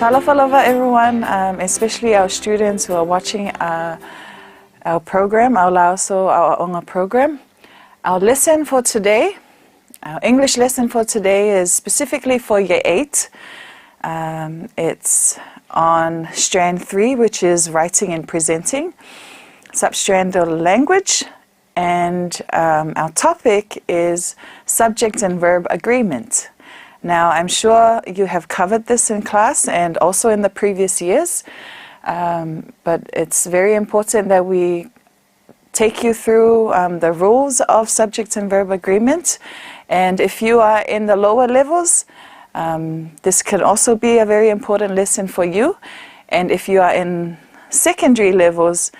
Talafalava everyone, especially our students who are watching our program, our Lauso, our Onga program. Our lesson for today, our English lesson for today is specifically for Year 8. It's on Strand 3, which is Writing and Presenting, Substrand Language, and our topic is Subject and Verb Agreement. Now, I'm sure you have covered this in class and also in the previous years, but it's very important that we take you through the rules of subject and verb agreement. And if you are in the lower levels, this can also be a very important lesson for you. And if you are in secondary levels,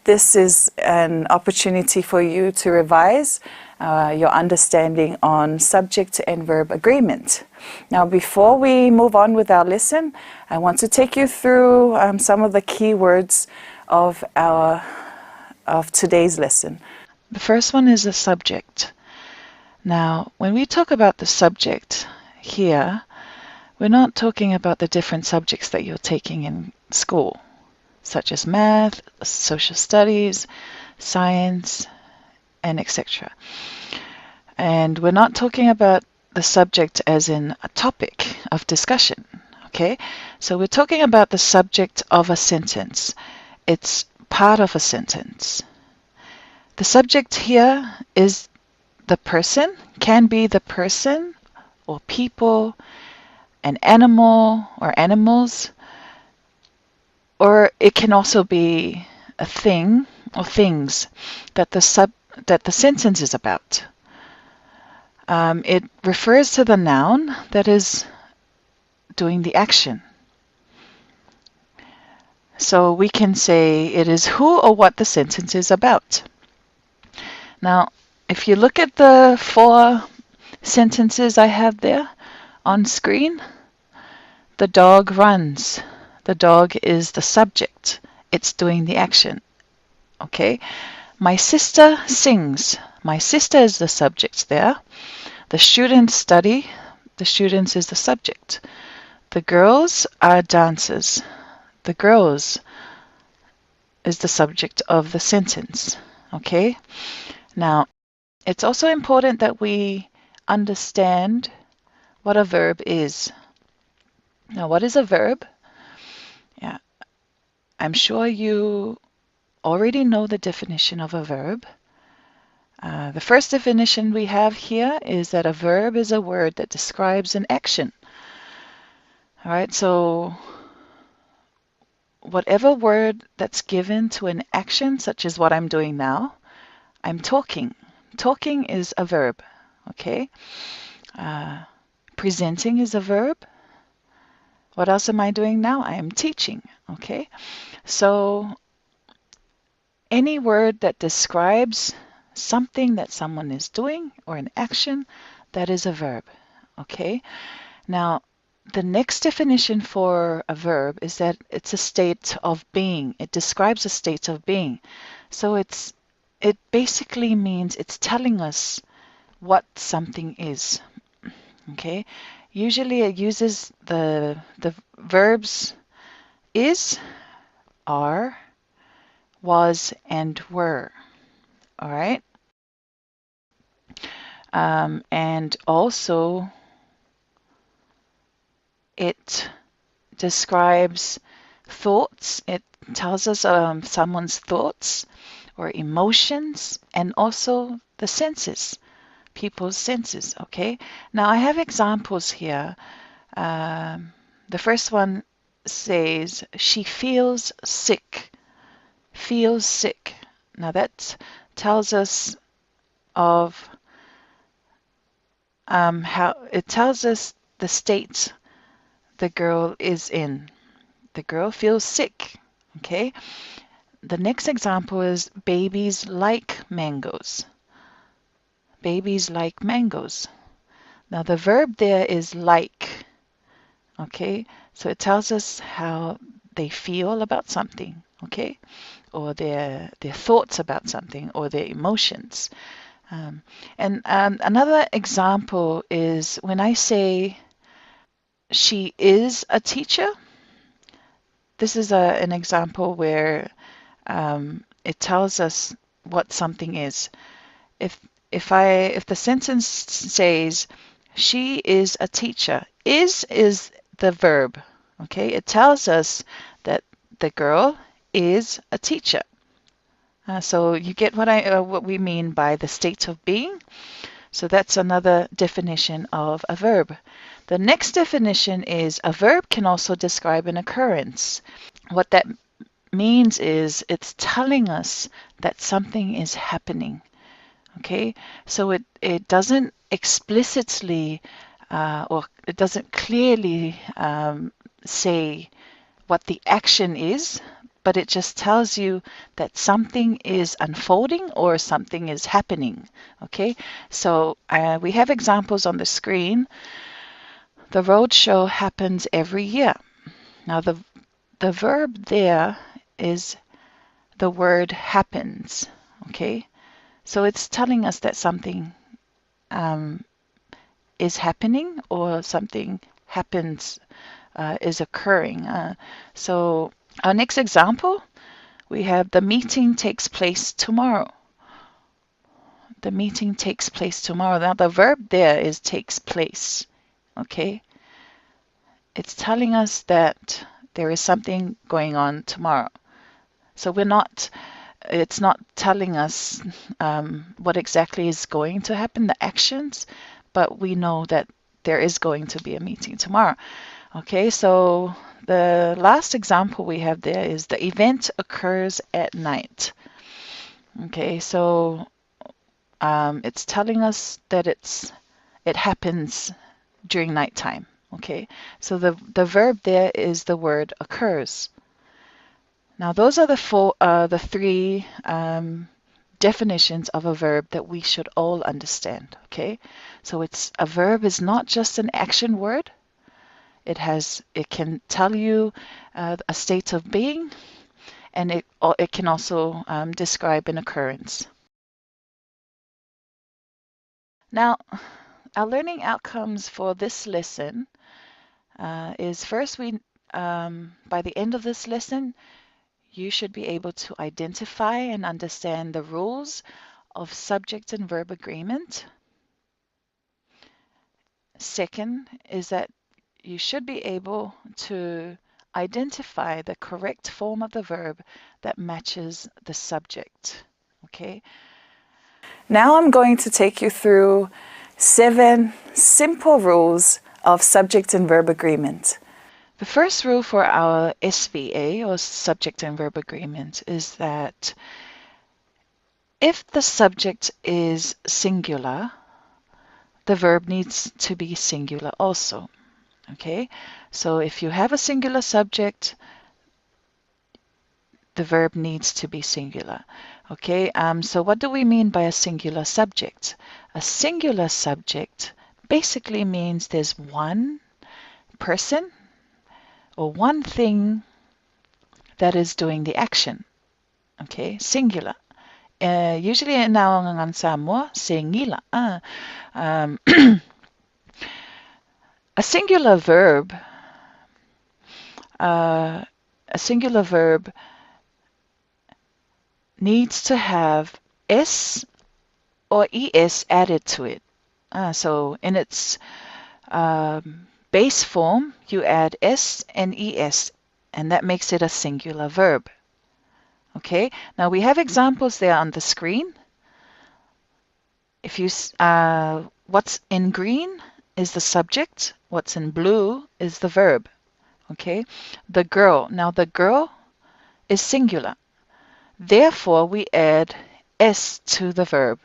this is an opportunity for you to revise your understanding on subject and verb agreement. Now, before we move on with our lesson, I want to take you through some of the key words of today's lesson. The first one is the subject. Now, when we talk about the subject here, we're not talking about the different subjects that you're taking in school, such as math, social studies, science, and etc. And we're not talking about the subject as in a topic of discussion, okay? So we're talking about the subject of a sentence. It's part of a sentence. The subject here is the person, can be the person or people, an animal or animals, or it can also be a thing or things that the sentence is about. It refers to the noun that is doing the action. So we can say it is who or what the sentence is about. Now, if you look at the 4 sentences I have there on screen, the dog runs. The dog is the subject. It's doing the action. Okay? My sister sings. My sister is the subject there. The students study. The students is the subject. The girls are dancers. The girls is the subject of the sentence. Okay? Now, it's also important that we understand what a verb is. Now, what is a verb? Yeah, I'm sure you already know the definition of a verb. The first definition we have here is that a verb is a word that describes an action. All right, so whatever word that's given to an action, such as what I'm doing now, I'm talking. Talking is a verb, okay? Presenting is a verb. What else am I doing now? I am teaching, okay? So any word that describes something that someone is doing or an action, that is a verb, okay? Now, the next definition for a verb is that it's a state of being. It describes a state of being. So it basically means it's telling us what something is, okay? Usually it uses the verbs is, are, was, and were. All right? And also it describes thoughts. It tells us someone's thoughts or emotions, and also the senses, people's senses, okay? Now I have examples here. The first one says, she feels sick. Feels sick. Now that tells us of how it tells us the state the girl is in. The girl feels sick, okay? The next example is babies like mangoes. Babies like mangoes. Now the verb there is like, okay? So it tells us how they feel about something, okay? Or their thoughts about something, or their emotions. Another example is when I say she is a teacher, this is an example where it tells us what something is. If the sentence says she is a teacher, is the verb. Okay, it tells us that the girl is a teacher. So you get what we mean by the state of being. So that's another definition of a verb. The next definition is a verb can also describe an occurrence. What that means is it's telling us that something is happening. Okay, so it doesn't explicitly or it doesn't clearly say what the action is, but it just tells you that something is unfolding or something is happening. Okay, so we have examples on the screen. The road show happens every year. Now the verb there is the word happens. Okay, so it's telling us that something is happening or something happens, is occurring. So our next example, we have the meeting takes place tomorrow. The meeting takes place tomorrow. Now the verb there is takes place. Okay, it's telling us that there is something going on tomorrow. So it's not telling us what exactly is going to happen, the actions, but we know that there is going to be a meeting tomorrow. Okay, so the last example we have there is the event occurs at night. Okay, so it's telling us that it happens during nighttime. Okay, so the verb there is the word occurs. Now those are the three definitions of a verb that we should all understand. Okay, so a verb is not just an action word. It can tell you a state of being, and it can also describe an occurrence. Now, our learning outcomes for this lesson is first by the end of this lesson, you should be able to identify and understand the rules of subject and verb agreement. Second is that you should be able to identify the correct form of the verb that matches the subject. Okay. Now I'm going to take you through 7 simple rules of subject and verb agreement. The first rule for our SVA, or subject and verb agreement, is that if the subject is singular, the verb needs to be singular also. Okay, so if you have a singular subject, the verb needs to be singular. Okay, so what do we mean by a singular subject? A singular subject basically means there's one person or one thing that is doing the action. Okay, singular. Usually in naongan Samoa, singila. A singular verb needs to have s or es added to it. So in its base form, you add s and es, and that makes it a singular verb. Okay, now we have examples there on the screen. If you what's in green is the subject, what's in blue is the verb. Okay, the girl. Now the girl is singular. Therefore, we add s to the verb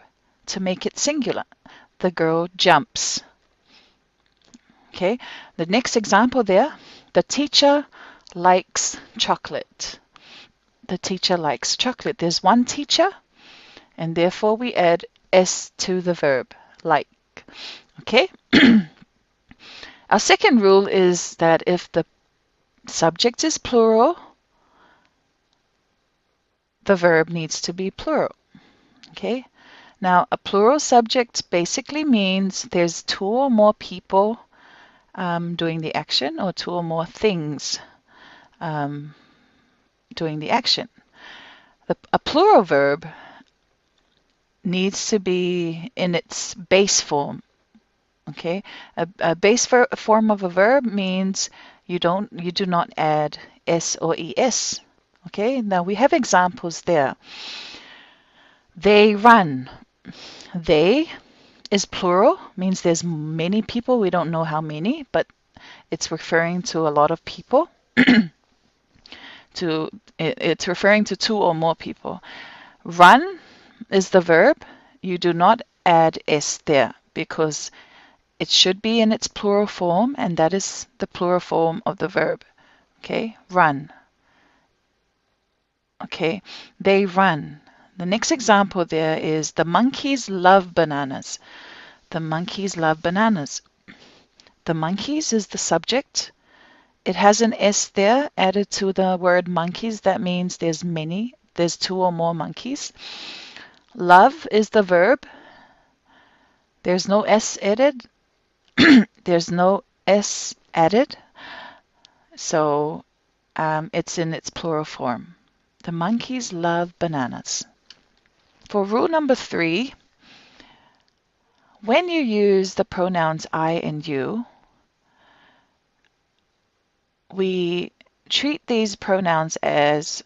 to make it singular. The girl jumps. Okay, the next example there, the teacher likes chocolate. The teacher likes chocolate. There's one teacher, and therefore we add s to the verb, like. Okay? Our second rule is that if the subject is plural, the verb needs to be plural. Okay? Now, a plural subject basically means there's 2 or more people doing the action, or 2 or more things doing the action. A plural verb needs to be in its base form. Okay, a base form of a verb means you do not add s or es. Okay, now we have examples there. They run. They is plural, means there's many people. We don't know how many, but it's referring to a lot of people. It's referring to two or more people. Run is the verb. You do not add s there because it should be in its plural form, and that is the plural form of the verb. Okay, run. Okay, they run. The next example there is the monkeys love bananas. The monkeys love bananas. The monkeys is the subject. It has an S there added to the word monkeys. That means there's many. There's two or more monkeys. Love is the verb. There's no S added. There's no S added. So it's in its plural form. The monkeys love bananas. For rule number 3, when you use the pronouns I and you, we treat these pronouns as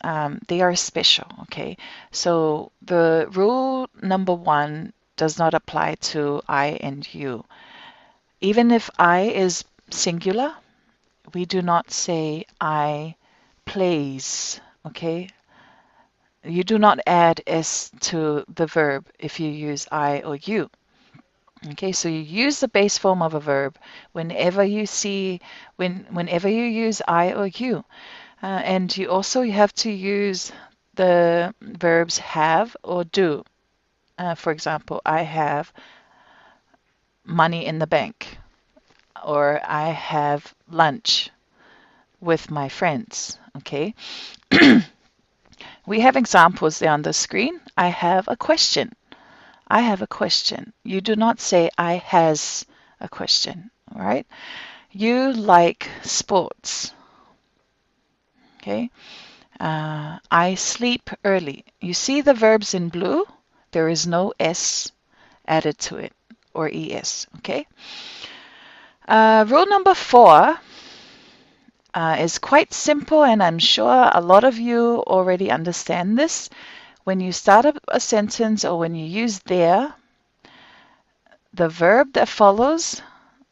they are special, okay? So the rule number 1 does not apply to I and you. Even if I is singular, we do not say I plays, okay? You do not add s to the verb if you use I or you. Okay, so you use the base form of a verb whenever you use I or you. And you also have to use the verbs have or do. For example, I have money in the bank, or I have lunch with my friends. Okay. We have examples there on the screen. I have a question. I have a question. You do not say I has a question, all right? You like sports. Okay. I sleep early. You see the verbs in blue? There is no S added to it or ES, okay? Rule number 4 is quite simple, and I'm sure a lot of you already understand this. When you start a sentence or when you use there, the verb that follows,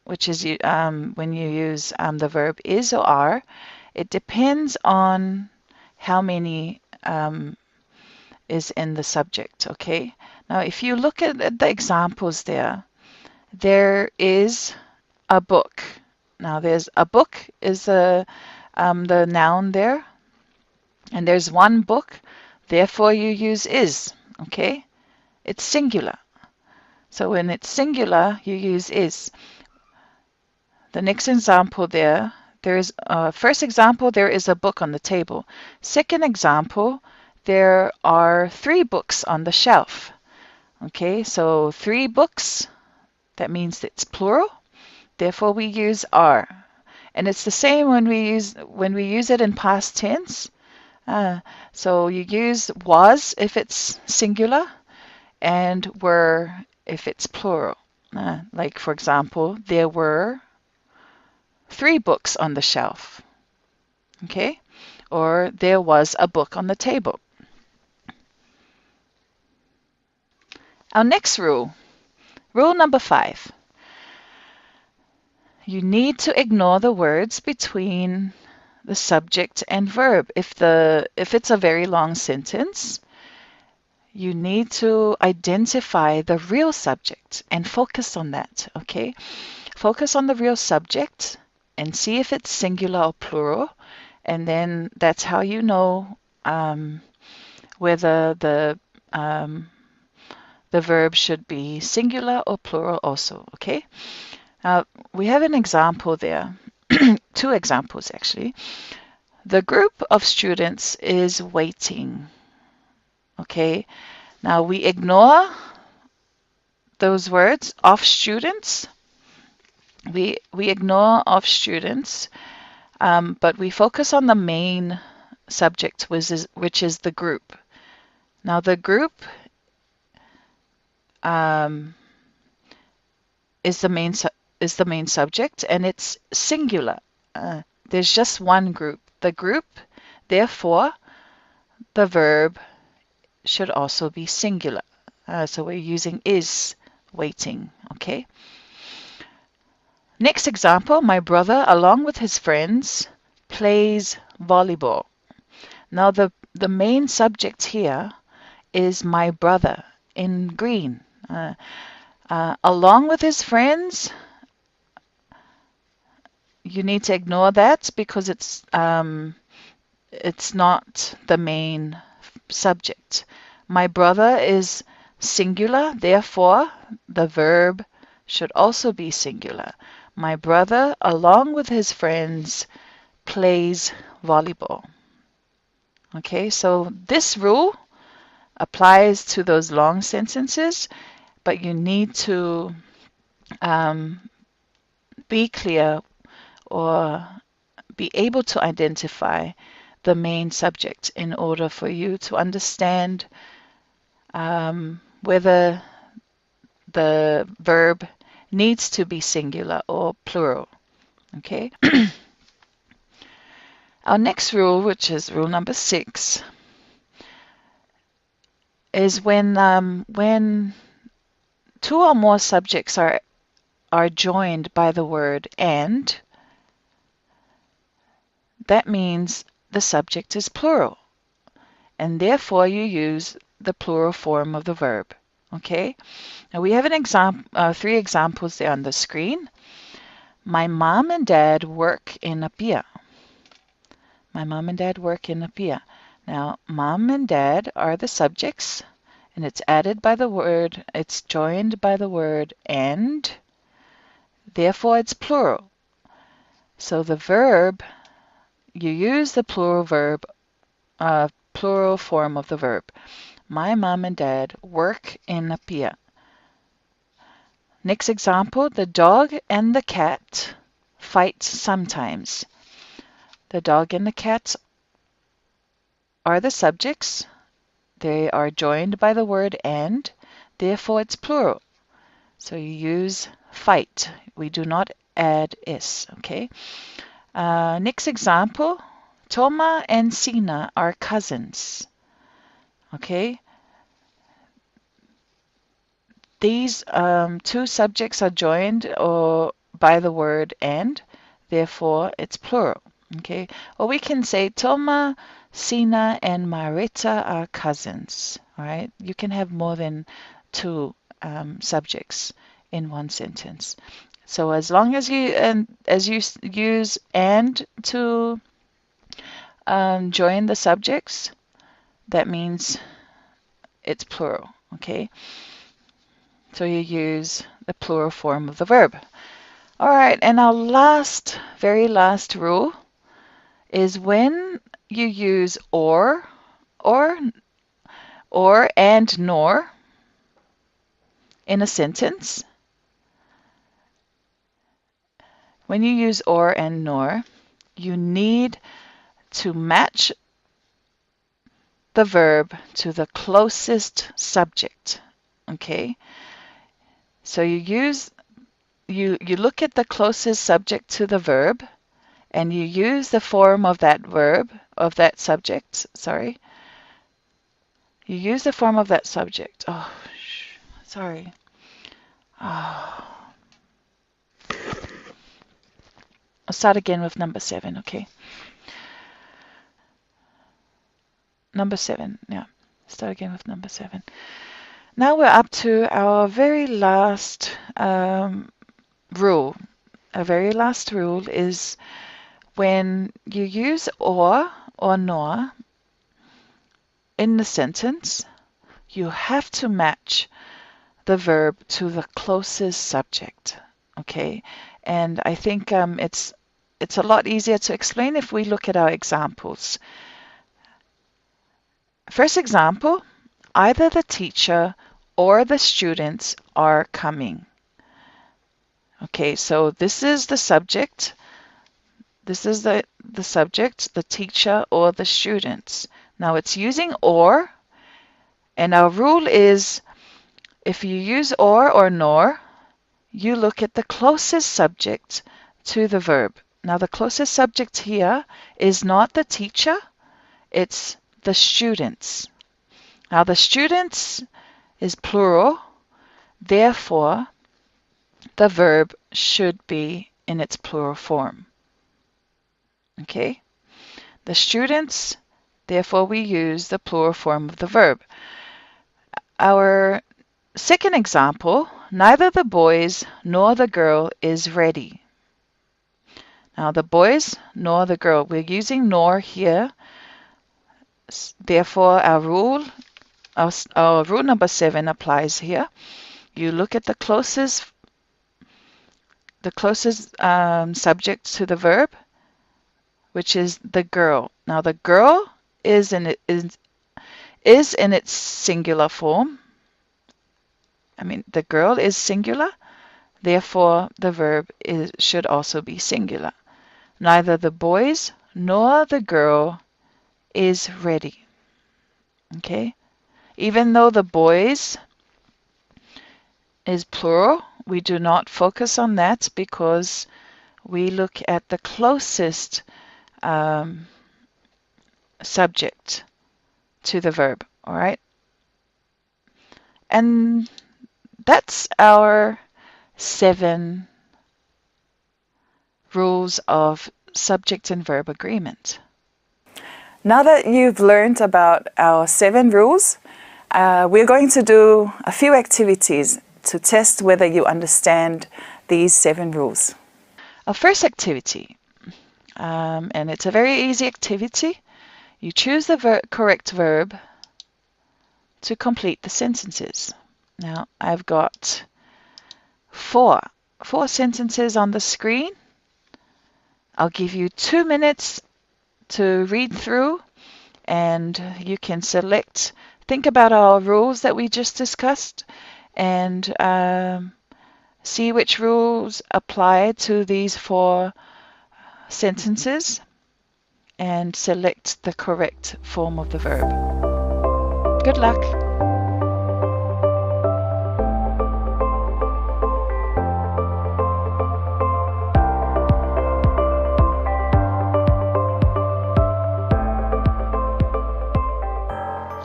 which is when you use the verb is or are, it depends on how many is in the subject, okay? Now, if you look at the examples there is a book. Now, there's a book is the noun there, and there's one book. Therefore, you use is, okay? It's singular. So when it's singular, you use is. The next example there is, first example, there is a book on the table. Second example, there are 3 books on the shelf. Okay, so 3 books, that means it's plural. Therefore, we use are. And it's the same when we use it in past tense. So you use was if it's singular, and were if it's plural. Like, for example, there were 3 books on the shelf. Okay? Or there was a book on the table. Our next rule, rule number 5. You need to ignore the words between the subject and verb. If it's a very long sentence, you need to identify the real subject and focus on that, okay? Focus on the real subject and see if it's singular or plural, and then that's how you know whether the verb should be singular or plural also, okay? We have an example there, 2 examples actually. The group of students is waiting. Okay, now we ignore those words of students. We ignore of students, but we focus on the main subject, which is the group. Now the group is the main subject, and it's singular. There's just one group. The group, therefore, the verb should also be singular. So we're using is waiting, okay? Next example, my brother, along with his friends, plays volleyball. Now the main subject here is my brother in green. Along with his friends, you need to ignore that because it's not the main subject. My brother is singular, therefore the verb should also be singular. My brother, along with his friends, plays volleyball. Okay, so this rule applies to those long sentences, but you need to be clear or be able to identify the main subject in order for you to understand whether the verb needs to be singular or plural. Okay. Our next rule, which is rule number 6, is when two or more subjects are joined by the word and, that means the subject is plural, and therefore you use the plural form of the verb. Okay. Now we have three examples there on the screen. My mom and dad work in a pier. My mom and dad work in a pier. Now, mom and dad are the subjects, and it's joined by the word and, therefore it's plural. So the verb, you use the plural form of the verb. My mom and dad work in a pier. Next example, the dog and the cat fight sometimes. The dog and the cat are the subjects. They are joined by the word and, therefore it's plural. So you use fight. We do not add s, okay? Next example, Toma and Sina are cousins. Okay? These two subjects are joined by the word and, therefore it's plural. Okay? Or we can say Toma, Sina, and Marita are cousins. All right? You can have more than two subjects in one sentence. So as long as you use and to join the subjects, that means it's plural. Okay? So you use the plural form of the verb. All right, and our very last rule is when you use or and nor in a sentence. When you use or and nor, you need to match the verb to the closest subject. Okay? So you look at the closest subject to the verb, and you use the form of that subject. Sorry. You use the form of that subject. Oh, sorry. Oh. I'll start again with number 7, okay? Number 7, yeah. Start again with number 7. Now we're up to our very last rule. Our very last rule is when you use or nor in the sentence, you have to match the verb to the closest subject. Okay? And I think it's a lot easier to explain if we look at our examples. First example, either the teacher or the students are coming. Okay, so this is the subject. This is the subject, the teacher, or the students. Now it's using or, and our rule is if you use or nor, you look at the closest subject to the verb. Now the closest subject here is not the teacher, it's the students. Now the students is plural, therefore the verb should be in its plural form. Okay? The students, therefore we use the plural form of the verb. Our second example, neither the boys nor the girl is ready. Now the boys nor the girl, we're using nor here. Therefore our rule number 7 applies here. You look at the closest subject to the verb, which is the girl. Now the girl is in its singular form. I mean, the girl is singular, therefore the verb should also be singular. Neither the boys nor the girl is ready. Okay? Even though the boys is plural, we do not focus on that because we look at the closest subject to the verb. All right? And that's our 7 rules of subject and verb agreement. Now that you've learned about our 7 rules, we're going to do a few activities to test whether you understand these 7 rules. Our first activity, and it's a very easy activity. You choose the correct verb to complete the sentences. Now I've got 4 sentences on the screen. I'll give you 2 minutes to read through, and you can select, think about our rules that we just discussed, and see which rules apply to these 4 sentences, and select the correct form of the verb. Good luck.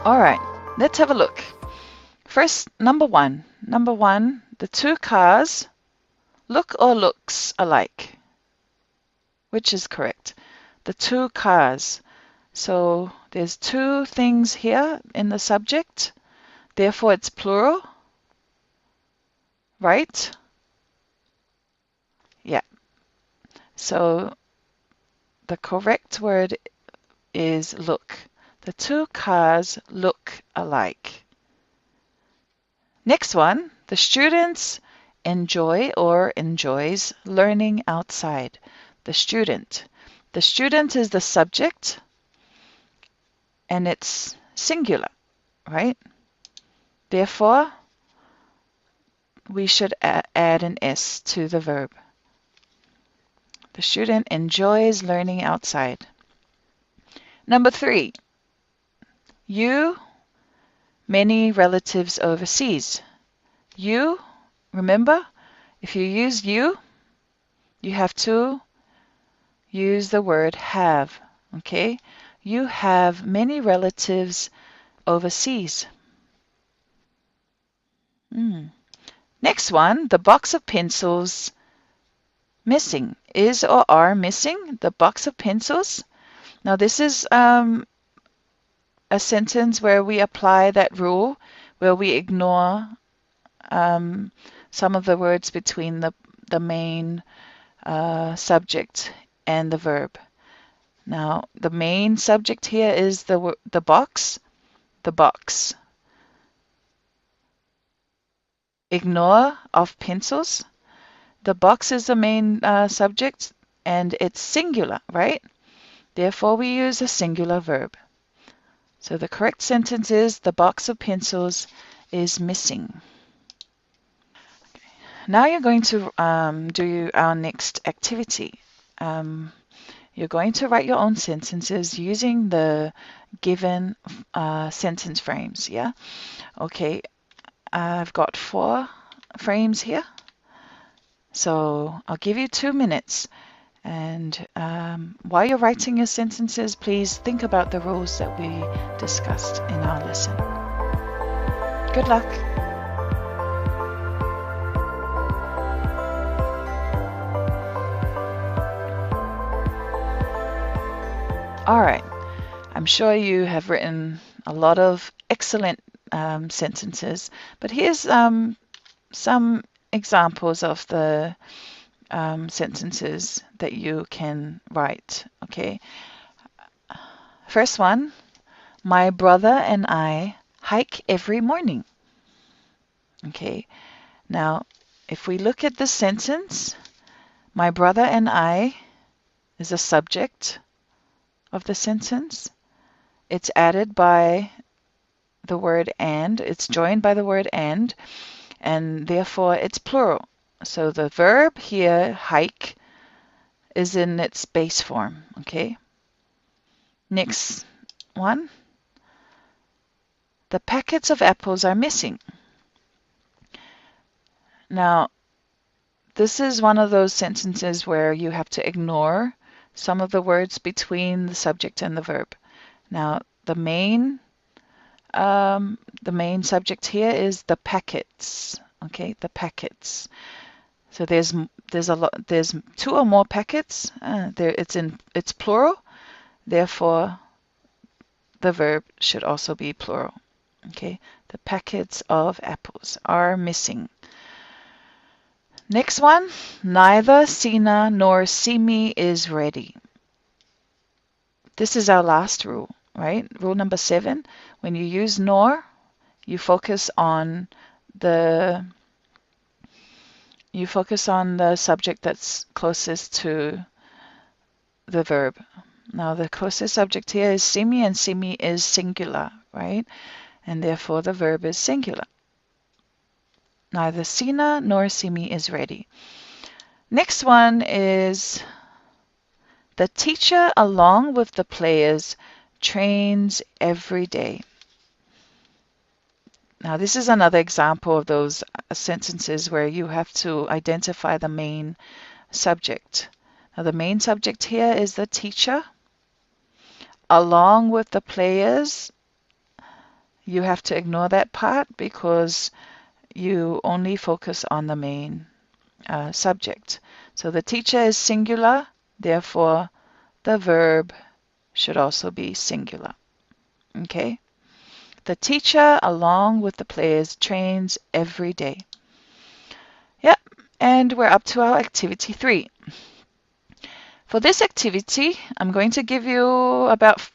All right, let's have a look. First, number one, the 2 cars look or looks alike. Which is correct? The 2 cars. So there's 2 things here in the subject, therefore it's plural, right? Yeah. So the correct word is look. The 2 cars look alike. Next one, the students enjoy or enjoys learning outside. The student. The student is the subject, and it's singular, right? Therefore, we should add an S to the verb. The student enjoys learning outside. Number 3, you, many relatives overseas. You, remember, if you use you have to use the word have, okay? You have many relatives overseas. Next one, the box of pencils missing. Is or are missing the box of pencils. Now this is a sentence where we apply that rule, where we ignore some of the words between the main subject and the verb. Now the main subject here is the box. The box. Ignore of pencils. The box is the main subject, and it's singular, right? Therefore, we use a singular verb. So the correct sentence is the box of pencils is missing. Okay. Now you're going to do our next activity. You're going to write your own sentences using the given sentence frames, yeah? Okay, I've got 4 frames here. So I'll give you 2 minutes. And while you're writing your sentences, please think about the rules that we discussed in our lesson. Good luck. All right. I'm sure you have written a lot of excellent sentences, but here's some examples of the sentences that you can write, okay? First one, my brother and I hike every morning. Okay, now if we look at this sentence, my brother and I is a subject of the sentence. It's added by the word and, it's joined by the word and therefore it's plural. So the verb here, hike, is in its base form, okay? Next one. The packets of apples are missing. Now, this is one of those sentences where you have to ignore some of the words between the subject and the verb. Now, the main subject here is the packets. Okay, the packets. So there's 2 or more packets. It's plural. Therefore, the verb should also be plural. Okay, the packets of apples are missing. Next one, neither Sina nor Simi is ready. This is our last rule, right? Rule number 7. When you use nor, you focus on the subject that's closest to the verb. Now the closest subject here is Simi, and Simi is singular, right? And therefore the verb is singular. Neither Sina nor Simi is ready. Next one is the teacher, along with the players, trains every day. Now this is another example of those sentences where you have to identify the main subject. Now the main subject here is the teacher. Along with the players, you have to ignore that part because you only focus on the main subject. So the teacher is singular, therefore the verb should also be singular. Okay? The teacher, along with the players, trains every day. Yep, and we're up to our activity 3. For this activity, I'm going to give you about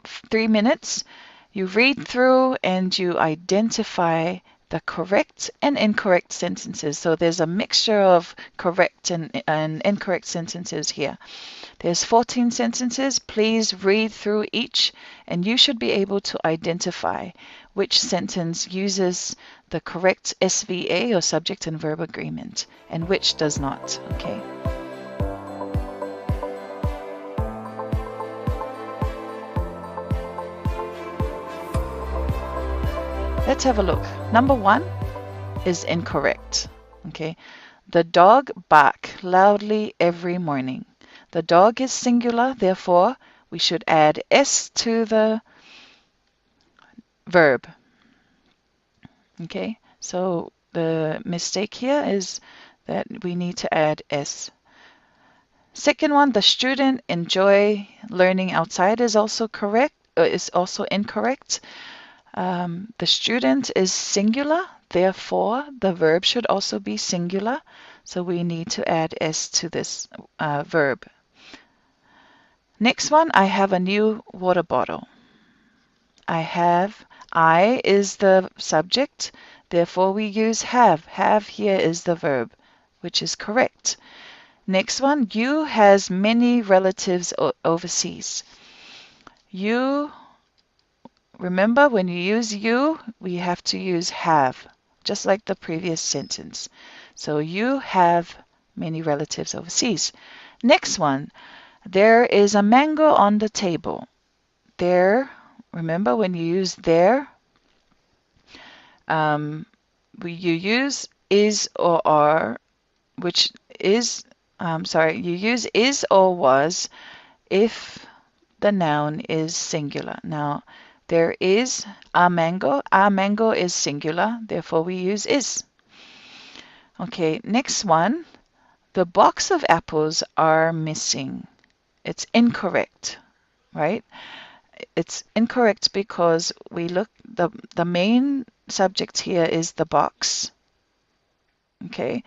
3 minutes. You read through and you identify the correct and incorrect sentences. So there's a mixture of correct and incorrect sentences here. There's 14 sentences. Please read through each and you should be able to identify which sentence uses the correct SVA or subject and verb agreement and which does not. Okay. Let's have a look. Number 1 is incorrect. Okay. The dog bark loudly every morning. The dog is singular, therefore we should add S to the verb. Okay. So the mistake here is that we need to add S. Second one, the student enjoy learning outside is also correct. Is also incorrect. The student is singular, therefore the verb should also be singular. So we need to add S to this verb. Next one, I have a new water bottle. I is the subject, therefore we use have. Have here is the verb, which is correct. Next one, you has many relatives overseas. You, remember when you use you, we have to use have, just like the previous sentence. So you have many relatives overseas. Next one, There is a mango on the table. There, remember when you use there, you use is or are, which is, you use is or was if the noun is singular. Now, there is a mango. A mango is singular, therefore we use is. Okay, next one. The box of apples are missing. It's incorrect, right? It's incorrect because we look, the main subject here is the box. Okay,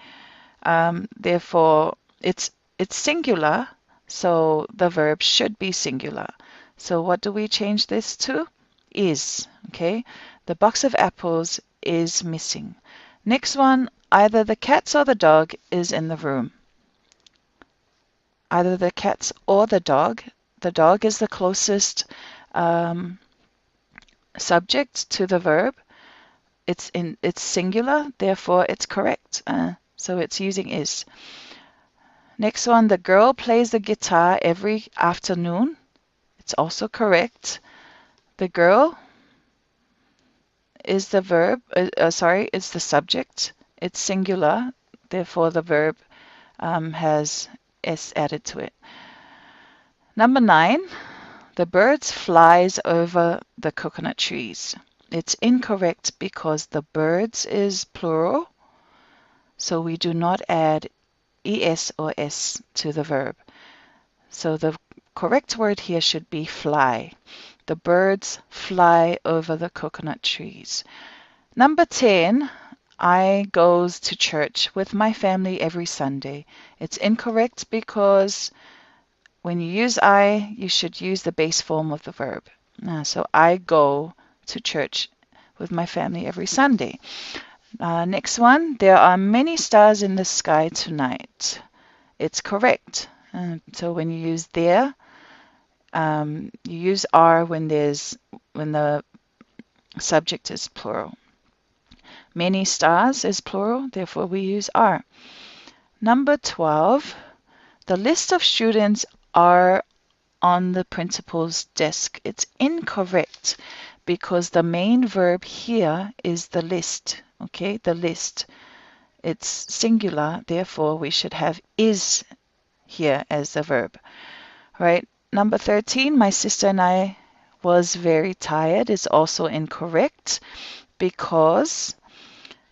therefore it's singular, so the verb should be singular. So what do we change this to? Is. Okay, the box of apples is missing. Next one, either the cats or the dog is in the room. Either the cats or the dog. The dog is the closest subject to the verb. It's singular, therefore it's correct. So it's using is. Next one, the girl plays the guitar every afternoon. It's also correct. The girl is the verb, is the subject. It's singular, therefore the verb has s added to it. Number 9, the birds flies over the coconut trees. It's incorrect because the birds is plural, so we do not add es or s to the verb. So the correct word here should be fly. The birds fly over the coconut trees. Number 10, I goes to church with my family every Sunday. It's incorrect because when you use I, you should use the base form of the verb. So I go to church with my family every Sunday. Next one, there are many stars in the sky tonight. It's correct. So when you use there, you use are when the subject is plural. Many stars is plural, therefore we use are. Number 12, the list of students are on the principal's desk. It's incorrect because the main verb here is the list. Okay, the list. It's singular, therefore we should have is here as the verb. Right? Number 13, my sister and I was very tired is also incorrect because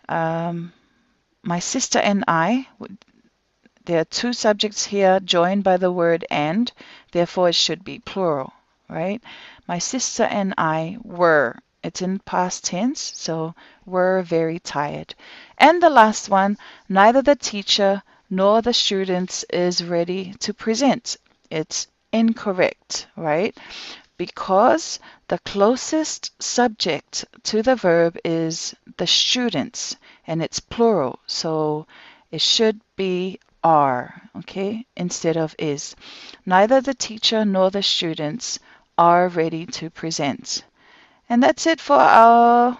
my sister and I, there are two subjects here joined by the word and, therefore it should be plural, right? My sister and I were. It's in past tense, so were very tired. And the last one, neither the teacher nor the students is ready to present. It's incorrect, right? Because the closest subject to the verb is the students, and it's plural, so it should be are, okay, instead of is. Neither the teacher nor the students are ready to present. And that's it for our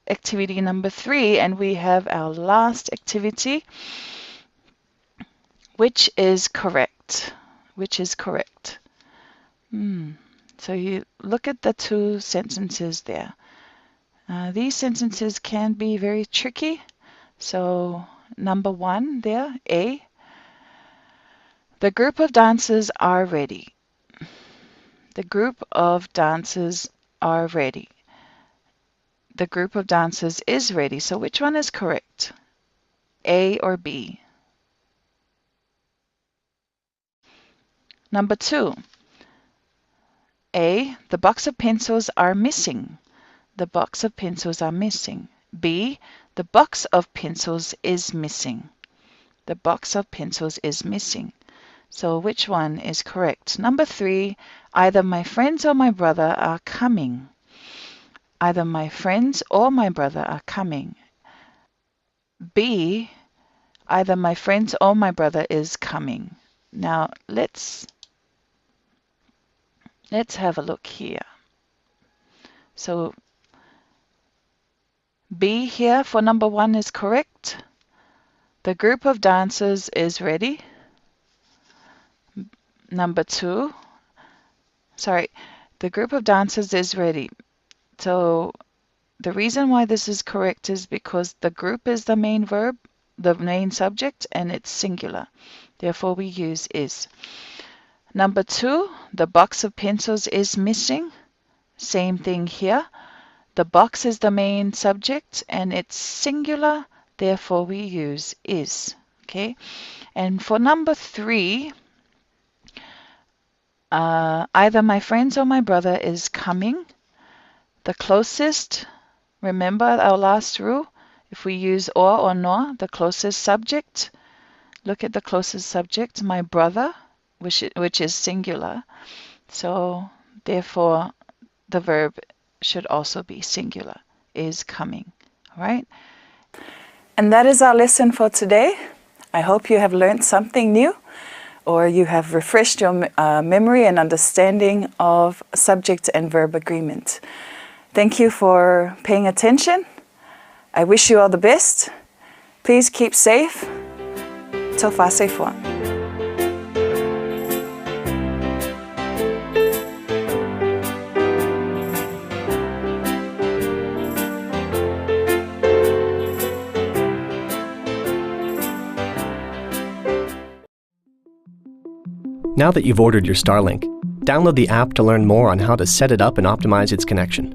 activity number 3, and we have our last activity, which is correct. Which is correct. So you look at the two sentences there. These sentences can be very tricky. So number 1 there, A. The group of dancers are ready. The group of dancers are ready. The group of dancers is ready. So which one is correct? A or B? Number 2. A. The box of pencils are missing. The box of pencils are missing. B. The box of pencils is missing. The box of pencils is missing. So which one is correct? Number 3. Either my friends or my brother are coming. Either my friends or my brother are coming. B. Either my friends or my brother is coming. Now let's have a look here. So B here for number 1 is correct. The group of dancers is ready. Number 2, sorry, the group of dancers is ready. So the reason why this is correct is because the group is the main verb, the main subject, and it's singular. Therefore, we use is. Number 2, the box of pencils is missing. Same thing here. The box is the main subject and it's singular. Therefore, we use is. Okay. And for number 3, either my friends or my brother is coming. The closest, remember our last rule, if we use or nor, the closest subject, look at the closest subject, my brother, which is singular. So therefore, the verb should also be singular, is coming. All right? And that is our lesson for today. I hope you have learned something new, or you have refreshed your memory and understanding of subject and verb agreement. Thank you for paying attention. I wish you all the best. Please keep safe. TV5 Samoa. Now that you've ordered your Starlink, download the app to learn more on how to set it up and optimize its connection.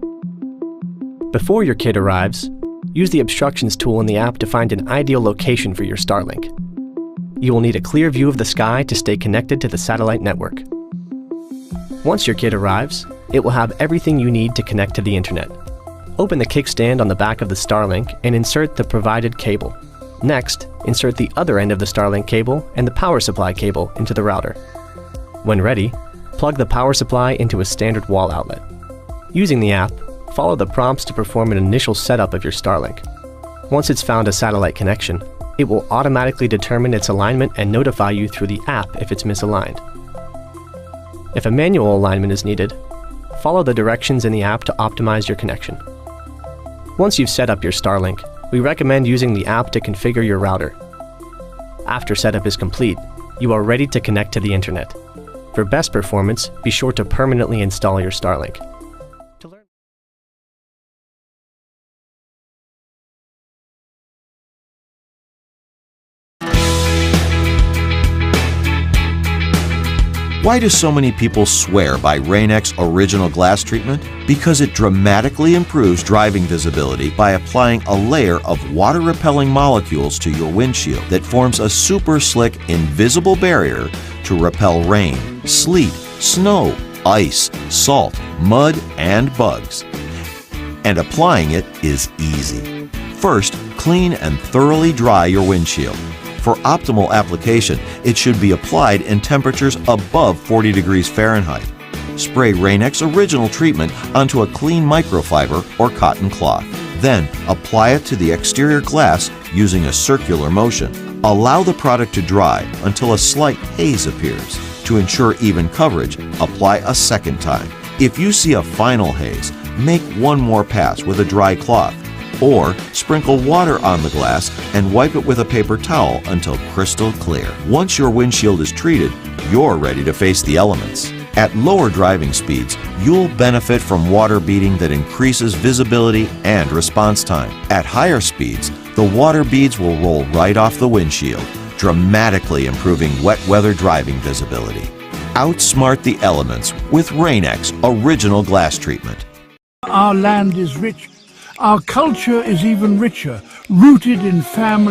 Before your kid arrives, use the obstructions tool in the app to find an ideal location for your Starlink. You will need a clear view of the sky to stay connected to the satellite network. Once your kid arrives, it will have everything you need to connect to the internet. Open the kickstand on the back of the Starlink and insert the provided cable. Next, insert the other end of the Starlink cable and the power supply cable into the router. When ready, plug the power supply into a standard wall outlet. Using the app, follow the prompts to perform an initial setup of your Starlink. Once it's found a satellite connection, it will automatically determine its alignment and notify you through the app if it's misaligned. If a manual alignment is needed, follow the directions in the app to optimize your connection. Once you've set up your Starlink, we recommend using the app to configure your router. After setup is complete, you are ready to connect to the internet. For best performance, be sure to permanently install your Starlink. Why do so many people swear by Rain-X Original Glass Treatment? Because it dramatically improves driving visibility by applying a layer of water-repelling molecules to your windshield that forms a super slick, invisible barrier to repel rain, sleet, snow, ice, salt, mud, and bugs. And applying it is easy. First, clean and thoroughly dry your windshield. For optimal application, it should be applied in temperatures above 40 degrees Fahrenheit. Spray Rain-X Original Treatment onto a clean microfiber or cotton cloth. Then, apply it to the exterior glass using a circular motion. Allow the product to dry until a slight haze appears. To ensure even coverage, apply a second time. If you see a final haze, make one more pass with a dry cloth. Or sprinkle water on the glass and wipe it with a paper towel until crystal clear. Once your windshield is treated, you're ready to face the elements. At lower driving speeds, you'll benefit from water beading that increases visibility and response time. At higher speeds, the water beads will roll right off the windshield, dramatically improving wet weather driving visibility. Outsmart the elements with Rain-X Original Glass Treatment. Our land is rich. Our culture is even richer, rooted in family.